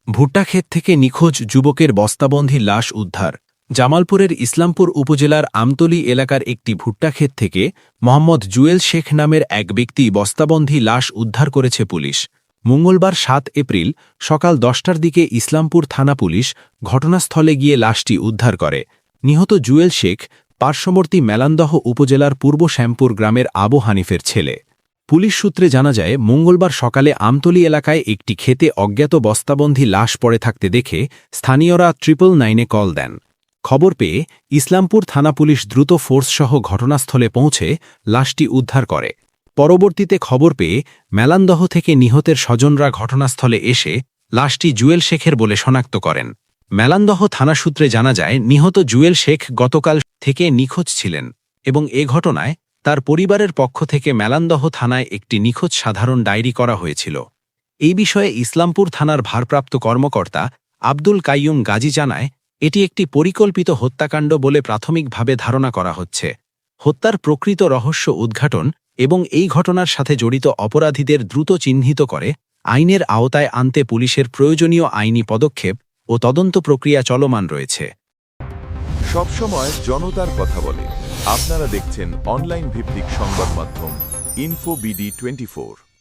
ভুট্টা ক্ষেত থেকে নিখোঁজ যুবকের বস্তাবন্ধী লাশ উদ্ধার। জামালপুরের ইসলামপুর উপজেলার আমতলী এলাকার একটি ভুট্টা ক্ষেত থেকে মোহাম্মদ জুয়েল শেখ নামের এক ব্যক্তি বস্তাবন্ধী লাশ উদ্ধার করেছে পুলিশ। মঙ্গলবার ৭ এপ্রিল সকাল ১০টার দিকে ইসলামপুর থানা পুলিশ ঘটনাস্থলে গিয়ে লাশটি উদ্ধার করে। নিহত জুয়েল শেখ পার্শ্ববর্তী মেলান্দহ উপজেলার পূর্ব শ্যামপুর গ্রামের আবু হানিফের ছেলে। পুলিশ সূত্রে জানা যায়, মঙ্গলবার সকালে আমতলী এলাকায় একটি ক্ষেতে অজ্ঞাত বস্তাবন্ধী লাশ পড়ে থাকতে দেখে স্থানীয়রা 999-এ কল দেন। খবর পেয়ে ইসলামপুর থানা পুলিশ দ্রুত ফোর্সসহ ঘটনাস্থলে পৌঁছে লাশটি উদ্ধার করে। পরবর্তীতে খবর পেয়ে মেলান্দহ থেকে নিহতের স্বজনরা ঘটনাস্থলে এসে লাশটি জুয়েল শেখের বলে শনাক্ত করেন। মেলান্দহ থানা সূত্রে জানা যায়, নিহত জুয়েল শেখ গতকাল থেকে নিখোঁজ ছিলেন এবং এ ঘটনায় তার পরিবারের পক্ষ থেকে মেলান্দহ থানায় একটি নিখোঁজ সাধারণ ডায়েরি করা হয়েছিল। এই বিষয়ে ইসলামপুর থানার ভারপ্রাপ্ত কর্মকর্তা আব্দুল কাইয়ুম গাজী জানায়, এটি একটি পরিকল্পিত হত্যাকাণ্ড বলে প্রাথমিকভাবে ধারণা করা হচ্ছে। হত্যার প্রকৃত রহস্য উদ্ঘাটন এবং এই ঘটনার সাথে জড়িত অপরাধীদের দ্রুত চিহ্নিত করে আইনের আওতায় আনতে পুলিশের প্রয়োজনীয় আইনি পদক্ষেপ ও তদন্ত প্রক্রিয়া চলমান রয়েছে। সবসময় জনতার কথা বলে। আপনারা দেখছেন অনলাইন ভিত্তিক সংবাদ মাধ্যম ইনফো BD24।